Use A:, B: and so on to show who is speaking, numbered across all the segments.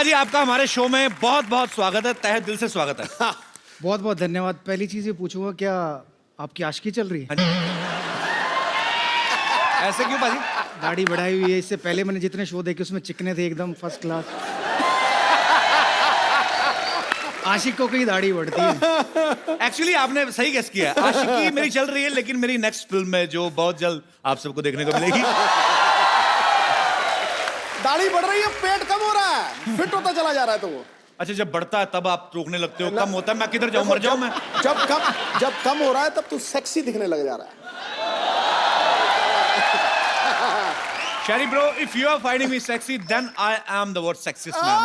A: पाजी आपका हमारे शो में बहुत बहुत स्वागत है, तहे दिल से स्वागत है।
B: बहुत बहुत धन्यवाद। पहली चीज ये पूछूंगा, क्या आपकी आशिकी चल रही है?
A: ऐसे क्यों पाजी?
B: दाढ़ी बढ़ाई हुई है। इससे पहले मैंने जितने शो देखे उसमें चिकने थे एकदम फर्स्ट क्लास। आशिकों की दाढ़ी बढ़ती है।
A: एक्चुअली आपने सही गेस किया है। आशिकी मेरी चल रही है, लेकिन मेरी नेक्स्ट फिल्म में जो बहुत जल्द आप सबको देखने को मिलेगी।
C: दाढ़ी बढ़ रही है, पेट कम हो रहा है, फिट होता चला जा रहा है। तो वो
A: अच्छा, जब बढ़ता है तब आप रोकने लगते हो, कम होता है मैं किधर जाऊं, मर जाऊं मैं।
C: जब कम हो रहा है तब तू सेक्सी दिखने लग जा रहा है।
A: Sherry bro, if you are finding me sexy, then I am the world's sexiest man.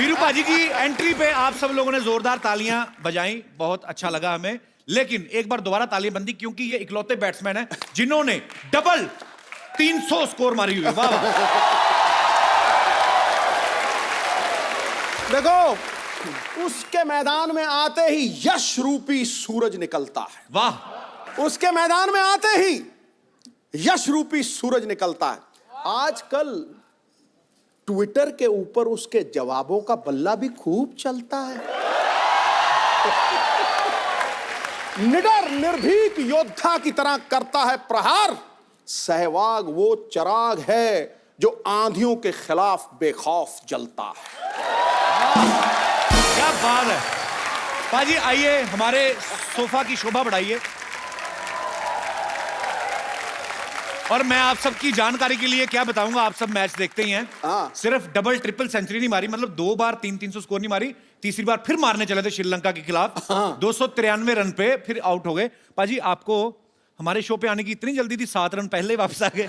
A: Veeru पाजी की एंट्री पे आप सब लोगों ने जोरदार तालियां बजाई, बहुत अच्छा लगा हमें। लेकिन एक बार दोबारा तालियां बंदी, क्योंकि ये इकलौते बैट्समैन हैं जिन्होंने डबल 300 स्कोर मारी हुई है। वाह वाह।
C: देखो, उसके मैदान में आते ही यश रूपी सूरज निकलता है।
A: वाह।
C: उसके मैदान में आते ही यश रूपी सूरज निकलता है। आजकल ट्विटर के ऊपर उसके जवाबों का बल्ला भी खूब चलता है। निडर निर्भीक योद्धा की तरह करता है प्रहार। सहवाग वो चराग है जो आंधियों के खिलाफ बेखौफ जलता है।
A: क्या बात है पाजी। आइए हमारे सोफा की शोभा बढ़ाइए। और मैं आप सबकी जानकारी के लिए क्या बताऊंगा, आप सब मैच देखते ही हैं। सिर्फ डबल ट्रिपल सेंचुरी नहीं मारी, मतलब 2 बार 300 स्कोर नहीं मारी, तीसरी बार फिर मारने चले थे श्रीलंका के खिलाफ। 293 रन पे फिर आउट हो गए। पाजी आपको हमारे शो पे आने की इतनी जल्दी थी, 7 रन पहले वापस आ गए।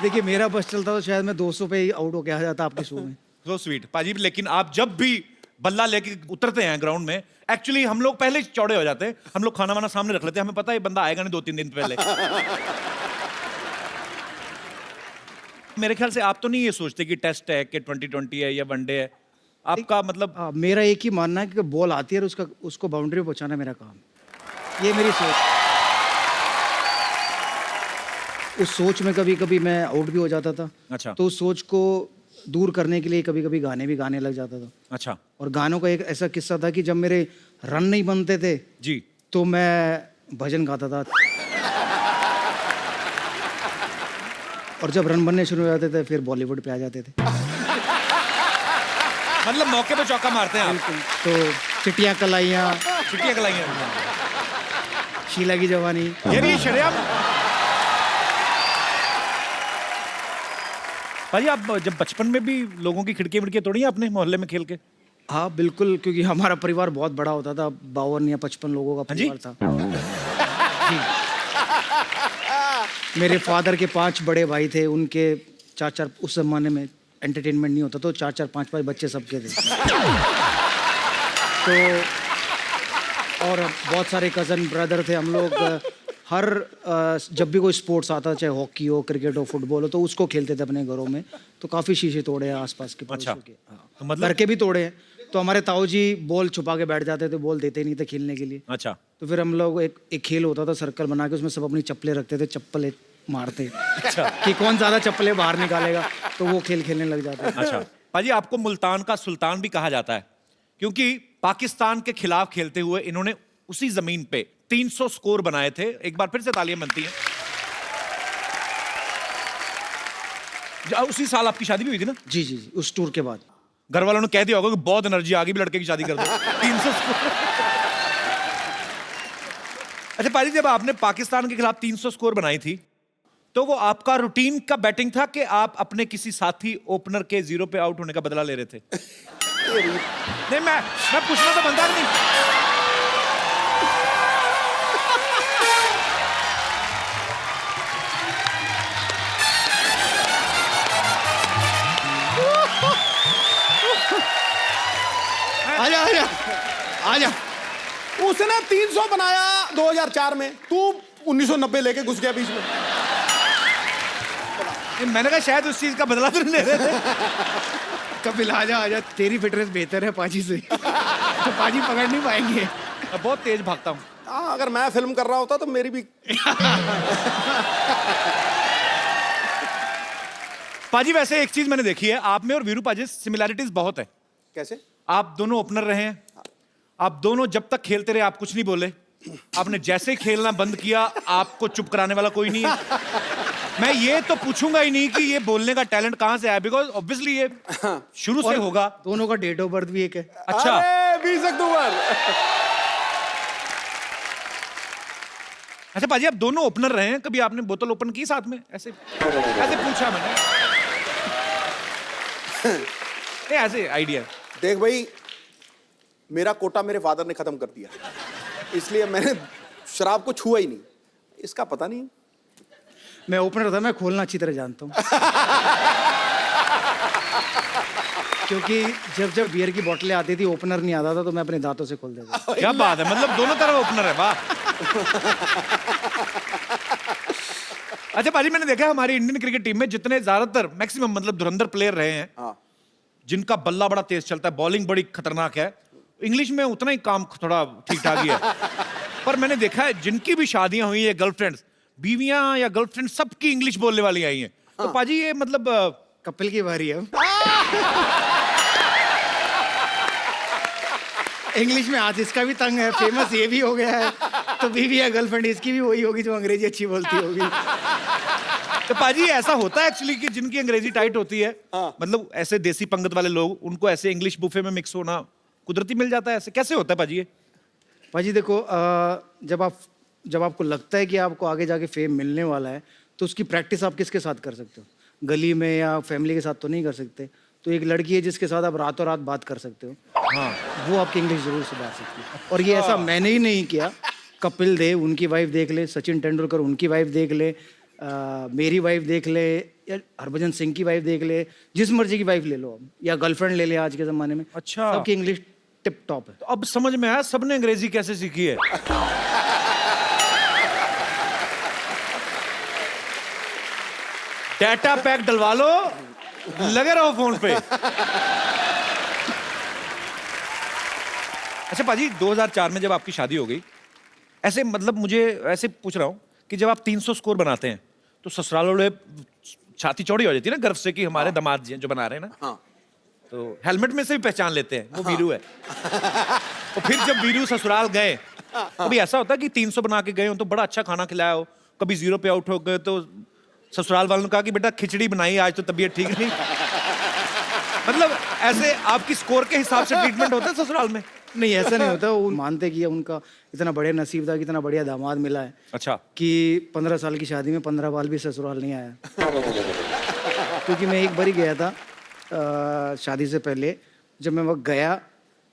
B: देखिए, मेरा बस चलता तो शायद मैं 200 पे ही आउट होके आ जाता आपके शो में।
A: So sweet पाजी। लेकिन आप जब भी बल्ला लेके उतरते हैं ग्राउंड में, एक्चुअली हम लोग पहले चौड़े हो जाते हैं। हम लोग खाना वाना सामने रख लेते हैं, हमें पता है ये बंदा आएगा नहीं 2-3 दिन पहले। मेरे ख्याल से आप तो नहीं ये सोचते कि टेस्ट है कि 2020 है या वनडे है, आपका मतलब?
B: मेरा एक ही मानना है कि बॉल आती है और उसको बाउंड्री पे पहुंचाना मेरा काम। ये मेरी सोच। उस सोच में कभी कभी मैं आउट भी हो जाता था।
A: अच्छा।
B: तो उस सोच को दूर करने के लिए कभी कभी गाने भी गाने लग जाता था।
A: अच्छा।
B: और गानों का एक ऐसा किस्सा था कि जब मेरे रन नहीं बनते थे
A: जी,
B: तो मैं भजन गाता था। और जब रन बनने शुरू हो जाते थे फिर बॉलीवुड पे आ जाते थे।
A: मतलब मौके पे चौका मारते हैं आप।
B: तो चिट्टियां कलाइयां,
A: छुट्टियां कलाइयां,
B: शीला की जवानी।
A: ये भी शरेआम। भाई आप जब बचपन में भी लोगों की खिड़की विड़कियां तोड़ी हैं अपने मोहल्ले में खेल के?
B: हाँ बिल्कुल, क्योंकि हमारा परिवार बहुत बड़ा होता था। 52 या 55 लोगों का परिवार था। जी। मेरे फादर के 5 बड़े भाई थे, उनके 4-4, उस जमाने में एंटरटेनमेंट नहीं होता तो 4-4, 5-5 बच्चे सबके थे। तो और बहुत सारे कज़न ब्रदर थे हम लोग। हर जब भी कोई स्पोर्ट्स आता, चाहे हॉकी हो, क्रिकेट हो, फुटबॉल हो, तो उसको खेलते थे अपने घरों में। तो काफ़ी शीशे तोड़े हैं आसपास के।
A: अच्छा।
B: तो मतलब घर के भी तोड़े हैं। तो हमारे ताऊ जी बॉल छुपा के बैठ जाते थे, बॉल देते नहीं थे खेलने के लिए।
A: अच्छा।
B: तो फिर हम लोग एक खेल होता था, सर्कल बना के उसमें सब अपनी चप्पलें रखते थे, चप्पल मारते। अच्छा। कि कौन ज्यादा चप्पलें बाहर निकालेगा, तो वो खेल खेलने लग जाते।
A: अच्छा पाजी, आपको मुल्तान का सुल्तान भी कहा जाता है, क्योंकि पाकिस्तान के खिलाफ खेलते हुए इन्होंने उसी जमीन पे 300 स्कोर बनाए थे। एक बार फिर से तालियां बनती हैं। उसी साल आपकी शादी भी हुई थी ना?
B: जी जी जी, उस टूर के बाद।
A: घर वालों ने कह दिया होगा कि बहुत एनर्जी आ गई, भी लड़के की शादी कर दो। 300 स्कोर। अच्छा पाजी, जब आपने पाकिस्तान के खिलाफ 300 स्कोर बनाई थी, तो वो आपका रूटीन का बैटिंग था कि आप अपने किसी साथी ओपनर के 0 पे आउट होने का बदला ले रहे थे? नहीं, मैं पूछना तो बनता नहीं।
B: आजा आजा आजा।
C: उसने 300 बनाया 2004 में, तू 1990 लेके घुस गया बीच में।
A: मैंने कहा शायद उस चीज का बदला तो नहीं ले रहे थे।
B: कपिल आजा आजा, तेरी फिटनेस बेहतर है पाजी से। तो पाजी पकड़ नहीं पाएंगे।
A: बहुत तेज भागता हूँ।
C: अगर मैं फिल्म कर रहा होता तो मेरी भी
A: पाजी वैसे एक चीज मैंने देखी है आप में और वीरू पाजी सिमिलैरिटीज बहुत है।
C: कैसे?
A: आप दोनों ओपनर रहे हैं, आप दोनों जब तक खेलते रहे आप कुछ नहीं बोले, आपने जैसे ही खेलना बंद किया आपको चुप कराने वाला कोई नहीं है। मैं ये तो पूछूंगा ही नहीं कि ये बोलने का टैलेंट कहां से आया, बिकॉज ऑब्वियसली ये शुरू से होगा।
B: दोनों का डेट ऑफ बर्थ भी एक है।
A: अच्छा,
C: अरे 20 अक्टूबर।
A: अच्छा पाजी आप दोनों ओपनर रहे हैं, कभी आपने बोतल ओपन की साथ में? ऐसे ऐसे पूछा मैंने, ऐसे आइडिया।
C: देख भाई, मेरा कोटा मेरे फादर ने खत्म कर दिया, इसलिए मैंने शराब को छुआ ही नहीं। इसका पता नहीं।
B: मैं ओपनर था, मैं खोलना अच्छी तरह जानता हूँ। क्योंकि जब जब बियर की बोतलें आती थी, ओपनर नहीं आता था, तो मैं अपने दांतों से खोल देता था।
A: क्या बात है, मतलब दोनों तरफ ओपनर है, वाह। अच्छा पाजी मैंने देखा है हमारी इंडियन क्रिकेट टीम में जितने ज्यादातर मैक्सिमम मतलब धुरंधर प्लेयर रहे हैं,
C: हाँ।
A: जिनका बल्ला बड़ा तेज चलता है, बॉलिंग बड़ी खतरनाक है, इंग्लिश में उतना ही काम थोड़ा ठीक ठाक ही है। पर मैंने देखा है जिनकी भी शादियां हुई है, गर्लफ्रेंड्स, बीवियां या गर्लफ्रेंड, सबकी इंग्लिश बोलने वाली आई हैं। तो पाजी ये मतलब
B: कपिल की बारी है। इंग्लिश में आज इसका भी तंग है, फेमस ये भी हो गया है, तो बीवी या गर्लफ्रेंड इसकी भी वही होगी जो अंग्रेजी अच्छी बोलती होगी।
A: तो पाजी ऐसा होता है एक्चुअली कि जिनकी अंग्रेजी टाइट होती है, मतलब ऐसे देसी पंगत वाले लोग, उनको ऐसे इंग्लिश बुफे में मिक्स होना कुदरती मिल जाता है, ऐसे कैसे होता है पाजी ये?
B: पाजी देखो, जब आपको लगता है कि आपको आगे जाके फेम मिलने वाला है, तो उसकी प्रैक्टिस आप किसके साथ कर सकते हो? गली में या फैमिली के साथ तो नहीं कर सकते। तो एक लड़की है जिसके साथ आप रातों रात बात कर सकते हो,
A: हाँ,
B: वो आपकी इंग्लिश जरूर सुधार सकती है। और ये ऐसा मैंने ही नहीं किया, कपिल देव उनकी वाइफ देख ले, सचिन तेंदुलकर उनकी वाइफ देख ले, मेरी वाइफ देख ले, या हरभजन सिंह की वाइफ देख ले, जिस मर्जी की वाइफ ले लो अब, या गर्लफ्रेंड ले ले आज के ज़माने में।
A: अच्छा।
B: सबकी इंग्लिश टिप टॉप है।
A: तो अब समझ में आया सबने अंग्रेजी कैसे सीखी है। डाटा पैक डलवा लो, लगे रहो फोन पे। अच्छा पाजी 2004 में जब आपकी शादी हो गई, ऐसे मतलब मुझे ऐसे पूछ रहा हूं कि जब आप 300 स्कोर बनाते हैं तो ससुराल वाले छाती चौड़ी हो जाती है ना गर्व से कि हमारे दामाद जी हैं जो बना रहे हैं ना।
C: हाँ।
A: तो हेलमेट में से भी पहचान लेते हैं वो वीरू है। तो फिर जब वीरू ससुराल गए, कभी ऐसा होता है कि 300 बना के गए हो तो बड़ा अच्छा खाना खिलाया हो, कभी 0 पे आउट हो गए तो ससुराल वालों ने कहा कि बेटा खिचड़ी बनाई आज तो तबीयत ठीक नहीं। मतलब ऐसे आपकी स्कोर के हिसाब से ट्रीटमेंट होता है ससुराल में?
B: नहीं, ऐसा नहीं होता। वो मानते कि उनका इतना बढ़िया नसीब था कि इतना बढ़िया दामाद मिला है।
A: अच्छा।
B: कि 15 साल की शादी में 15 बाल भी ससुराल नहीं आया। क्योंकि मैं एक बार ही गया था शादी से पहले, जब मैं वक्त गया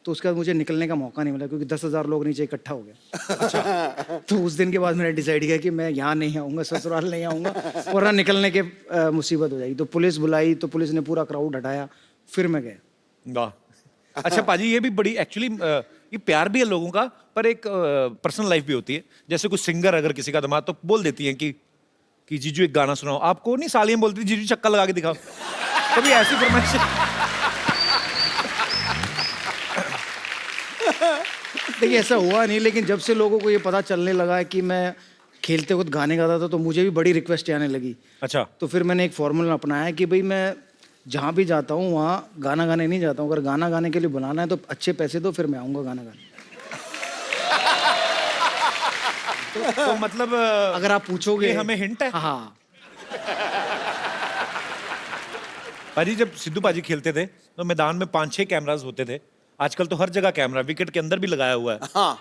B: तो उसके बाद मुझे निकलने का मौका नहीं मिला, क्योंकि 10,000 लोग नीचे इकट्ठा हो गए। अच्छा। तो उस दिन के बाद मैंने डिसाइड किया कि मैं यहाँ नहीं आऊँगा, ससुराल नहीं आऊँगा, वरना निकलने के मुसीबत हो जाएगी। तो पुलिस बुलाई, तो पुलिस ने पूरा क्राउड हटाया, फिर मैं गया।
A: वाह। अच्छा पाजी ये भी बड़ी एक्चुअली ये प्यार भी है लोगों का, पर एक पर्सनल लाइफ भी होती है। जैसे कोई सिंगर अगर किसी का दामाद, तो बोल देती हैं कि जीजू एक गाना सुनाओ। आपको नहीं सालियां बोलती जीजू चक्का लगा के दिखाओ, कभी ऐसी फरमाइश?
B: देखिए ऐसा हुआ नहीं, लेकिन जब से लोगों को ये पता चलने लगा है कि मैं खेलते वक्त गाने गाता था, तो मुझे भी बड़ी रिक्वेस्ट आने लगी।
A: अच्छा। तो
B: फिर मैंने एक फॉर्मूला अपनाया कि भाई मैं जहाँ भी जाता हूँ वहाँ गाना गाने नहीं जाता हूँ। अगर गाना गाने के लिए बुलाना है तो अच्छे पैसे दो, फिर मैं आऊँगा गाना गाने।
A: तो मतलब
B: अगर आप पूछोगे,
A: ये हमें हिंट है।
B: हाँ।
A: पाजी जब सिद्धू पाजी खेलते थे तो मैदान में 5-6 कैमरास होते थे। आजकल तो हर जगह कैमरा, विकेट के अंदर भी लगाया हुआ है।
C: हाँ।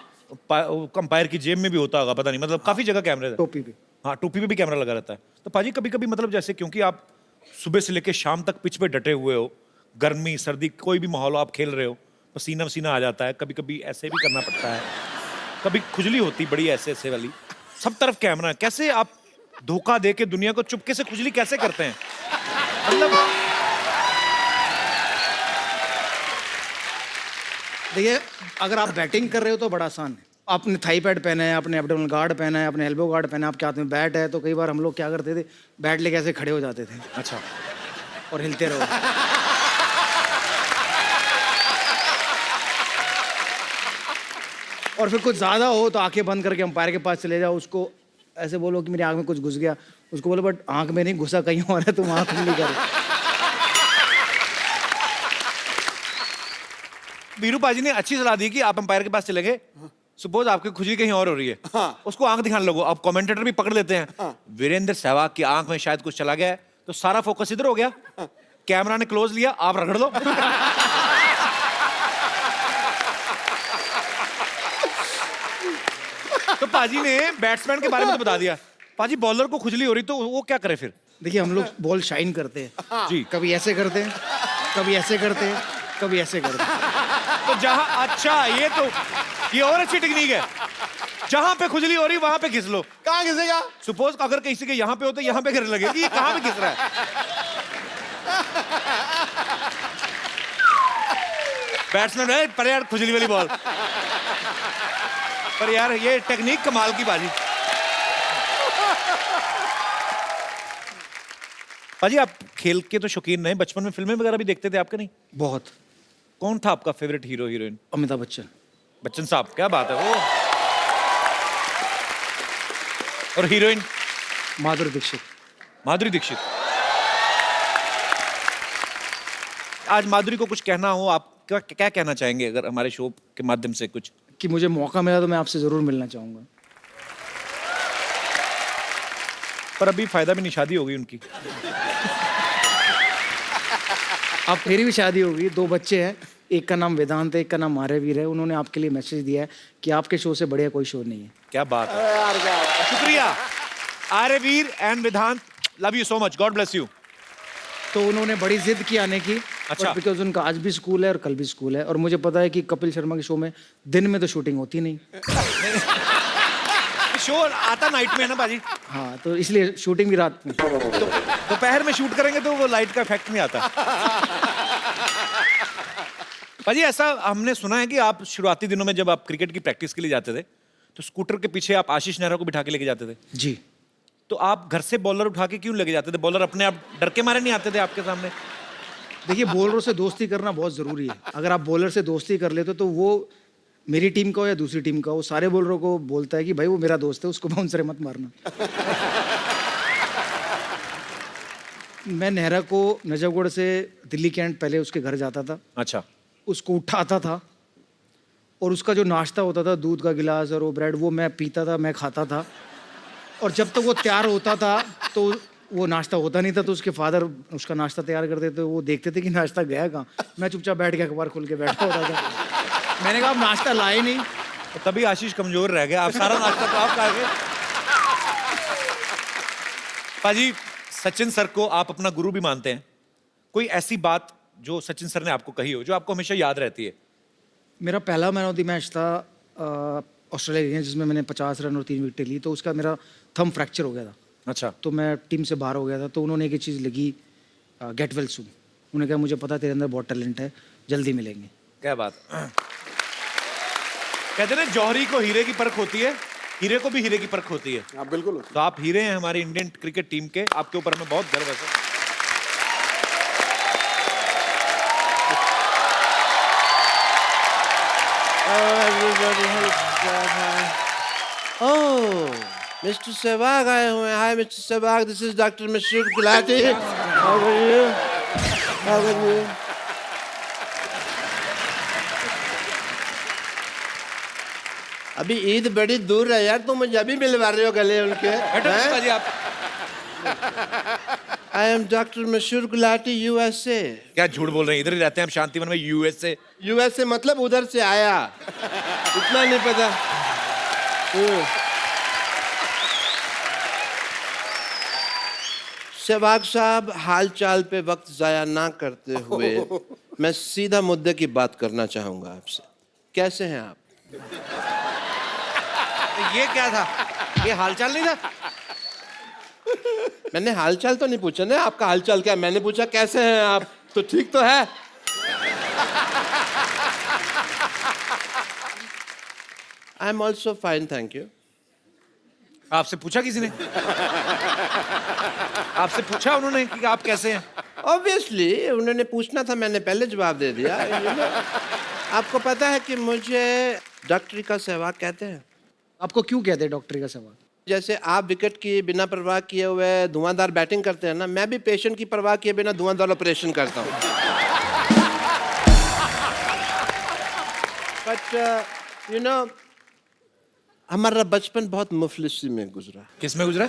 A: अंपायर की जेब में भी होता होगा, पता नहीं, मतलब काफी जगह कैमरे थे।
B: टोपी पे।
A: हाँ, टोपी पे भी कैमरा लगा रहता है। तो पाजी कभी कभी मतलब जैसे, क्योंकि आप सुबह से लेकर शाम तक पिच पे डटे हुए हो, गर्मी सर्दी कोई भी माहौल हो, आप खेल रहे हो, पसीना वसीना आ जाता है, कभी कभी ऐसे भी करना पड़ता है, कभी खुजली होती बड़ी ऐसे ऐसे वाली, सब तरफ कैमरा है। कैसे आप धोखा दे के दुनिया को चुपके से खुजली कैसे करते हैं? मतलब
B: देखिए, अगर आप बैटिंग कर रहे हो तो बड़ा आसान है। आपने थाई पैड पहना है, आपने एब्डोमिनल गार्ड पहना है, आपने एल्बो गार्ड पहना है, आपके हाथ में बैट है, तो कई बार हम लोग क्या करते थे, बैट लेके ऐसे खड़े हो जाते थे।
A: अच्छा।
B: और हिलते रहो। और फिर कुछ ज्यादा हो तो आंखें बंद करके अंपायर के पास चले जाओ, उसको ऐसे बोलो कि मेरी आंख में कुछ घुस गया, उसको बोलो बट आंख में नहीं घुसा, कहीं और है, तुम आंख नहीं करो।
A: वीरू पाजी ने अच्छी सलाह दी कि आप अंपायर के पास चले गए। सपोज आपकी खुजली कहीं और हो रही है,
C: हाँ।
A: उसको आंख दिखाने लगो। अब कमेंटेटर भी पकड़ लेते हैं,
C: हाँ।
A: वीरेंद्र सहवाग की आंख में शायद कुछ चला गया है, तो सारा फोकस इधर हो गया। कैमरा ने क्लोज लिया, आप रगड़ लो। तो पाजी ने बैट्समैन के बारे में तो बता दिया। पाजी बॉलर को खुजली हो रही तो वो क्या करे फिर?
B: देखिए हम लोग बॉल शाइन करते हैं
A: जी।
B: कभी ऐसे करते हैं, कभी ऐसे करते हैं, कभी ऐसे करते हैं।
A: तो जहां अच्छा ये और अच्छी टेक्निक है, जहां पे खुजली हो रही वहां पे घिस लो।
C: कहाँ घिसेगा?
A: सपोज अगर किसी के यहाँ पे हो तो यहाँ पे गिरने लगे कि ये कहाँ पे घिस रहा है। बैट्समैन है पर यार खुजली वाली बॉल, पर यार ये टेक्निक कमाल की बाजी। पाजी आप खेल के तो शौकीन नहीं, बचपन में फिल्में वगैरह भी देखते थे आपके? नहीं।
B: बहुत।
A: कौन था आपका favourite hero heroine?
B: Amitabh Bachchan.
A: Bachchan साहब, क्या बात है वो। और हीरोइन?
B: माधुरी दीक्षित।
A: माधुरी दीक्षित। आज माधुरी को कुछ कहना हो, आप क्या कहना चाहेंगे अगर हमारे शो के माध्यम से कुछ?
B: कि मुझे मौका मिला तो मैं आपसे जरूर मिलना चाहूंगा।
A: पर अभी फायदा भी नहीं, शादी हो गई उनकी।
B: अब मेरी भी शादी होगी, 2 बच्चे हैं, एक का नाम वेदांत है, एक का नाम आर्यवीर है। उन्होंने आपके लिए मैसेज दिया है कि आपके शो से बढ़िया कोई शो नहीं है।
A: क्या बात है, शुक्रिया Aryaveer and Vedant, love you so much, God bless you.
B: तो उन्होंने बड़ी जिद की आने की।
A: अच्छा।
B: बिकॉज उनका आज भी स्कूल है और कल भी स्कूल है, और मुझे पता है कि कपिल शर्मा के शो में दिन में तो शूटिंग होती नहीं।
A: शो आता नाइट में है ना बाजी।
B: हाँ, तो इसलिए शूटिंग भी रात में।
A: तो दोपहर में शूट करेंगे तो वो लाइट का इफेक्ट नहीं आता। बाजी ऐसा हमने सुना है कि आप शुरुआती दिनों में जब आप क्रिकेट की प्रैक्टिस के लिए जाते थे तो स्कूटर के पीछे आप आशीष नेहरा को बिठा के लेके जाते थे।
B: जी।
A: तो आप घर से बॉलर उठा के क्यों लेके जाते थे? बॉलर अपने आप डर के मारे नहीं आते थे आपके सामने?
B: देखिए बॉलरों से दोस्ती करना बहुत ज़रूरी है। अगर आप बॉलर से दोस्ती कर लेते तो वो मेरी टीम का हो या दूसरी टीम का हो, सारे बॉलरों को बोलता है कि भाई वो मेरा दोस्त है, उसको बाउंसरे मत मारना। मैं नेहरा को नजफगढ़ से दिल्ली कैंट पहले उसके घर जाता था।
A: अच्छा।
B: उसको उठाता था और उसका जो नाश्ता होता था, दूध का गिलास और वो ब्रेड, वो मैं पीता था, मैं खाता था। और जब तक वो तैयार होता था तो वो नाश्ता होता नहीं था, तो उसके फादर उसका नाश्ता तैयार करते थे। वो देखते थे कि नाश्ता गया कहाँ। मैं चुपचाप बैठ के अखबार खोल के बैठा होता था। मैंने कहा आप नाश्ता लाए नहीं।
A: तो तभी आशीष कमजोर रह गया, आप सारा नाश्ता तो आप खा गए। पाजी सचिन सर को आप अपना गुरु भी मानते हैं, कोई ऐसी बात जो सचिन सर ने आपको कही हो जो आपको हमेशा याद रहती है?
B: मेरा पहला मैन ऑफ द मैच था ऑस्ट्रेलिया के, जिसमें मैंने 50 रन और 3 विकेट ली। तो उसका मेरा थंब फ्रैक्चर हो गया था।
A: अच्छा।
B: तो मैं टीम से बाहर हो गया था। तो उन्होंने एक चीज़ लगी, गेट वेल सून। उन्होंने कहा मुझे पता तेरे अंदर बहुत टैलेंट है, जल्दी मिलेंगे।
A: क्या बात। कहते हैं जौहरी को हीरे की परख होती है, हीरे को भी हीरे की परख होती है।
C: हाँ बिल्कुल।
A: तो आप हीरे हैं हमारी इंडियन क्रिकेट टीम के, आपके ऊपर हमें बहुत गर्व है।
D: Oh, Mr. Sehwag आए हुए हैं। Hi, Mr. Sehwag. This is Dr. Mashroor Gulati. How are you? How are you? अभी ईद बड़ी दूर है यार, तुम मुझे अभी मिलवा रहे हो गले उनके?
A: पाजी आप
D: I am Dr. Mashroor Gulati, USA.
A: क्या झूठ बोल रहे हैं? इधर ही रहते हैं हम शांतिवन में, यूएसए।
D: USA मतलब उधर से आया, इतना नहीं पता। सहवाग साहब, हाल चाल पे वक्त जाया ना करते हुए मैं सीधा मुद्दे की बात करना चाहूंगा आपसे। कैसे हैं आप?
A: ये क्या था? ये हालचाल नहीं था?
D: मैंने हालचाल तो नहीं पूछा ना, आपका हालचाल क्या? मैंने पूछा कैसे हैं आप, तो ठीक तो है। I am also fine, thank you.
A: आपसे पूछा किसी ने? आपसे पूछा उन्होंने कि आप कैसे हैं?
D: ऑब्वियसली उन्होंने पूछना था, मैंने पहले जवाब दे दिया। आपको पता है कि मुझे डॉक्टरी का सहवाग कहते हैं।
B: आपको क्यों कहते हैं डॉक्टरी का सहवाग?
D: जैसे आप विकेट की बिना परवाह किए हुए धुआंधार बैटिंग करते हैं ना, मैं भी पेशेंट की परवाह किए बिना धुआंधार ऑपरेशन करता हूँ। बट यू नो हमारा बचपन बहुत मुफलिसी में गुजरा.
A: किस में गुजरा?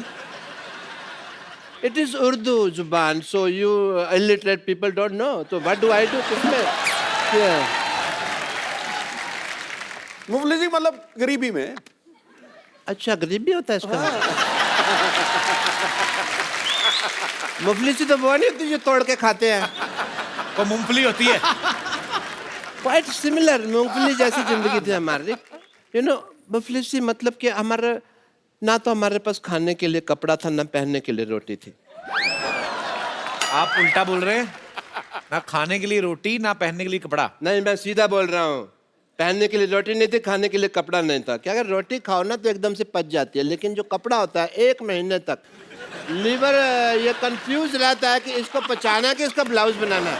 D: इट इज उर्दू जुबान, so you illiterate people don't know. तो व्हाट डू आई डू? किसमें?
C: मुफलिसी मतलब गरीबी में.
D: अच्छा, गरीबी होता है इसका. मुफलिसी तो वो नहीं होती जो तोड़ के खाते हैं.
A: वो मूंगफली होती है.
D: क्वाइट सिमिलर, मूंगफली जैसी जिंदगी थी हमारी. यू नो मुफलिसी मतलब कि हमारे ना तो हमारे पास खाने के लिए कपड़ा था, ना पहनने के लिए रोटी थी.
A: आप उल्टा बोल रहे हैं. ना खाने के लिए रोटी, ना पहनने के लिए कपड़ा.
D: नहीं, मैं सीधा बोल रहा हूँ. पहनने के लिए रोटी नहीं थी, खाने के लिए कपड़ा नहीं था. क्या अगर रोटी खाओ ना तो एकदम से पच जाती है, लेकिन जो कपड़ा होता है 1 महीने तक लीवर ये कंफ्यूज रहता है कि इसको पचाना है कि इसका ब्लाउज बनाना है.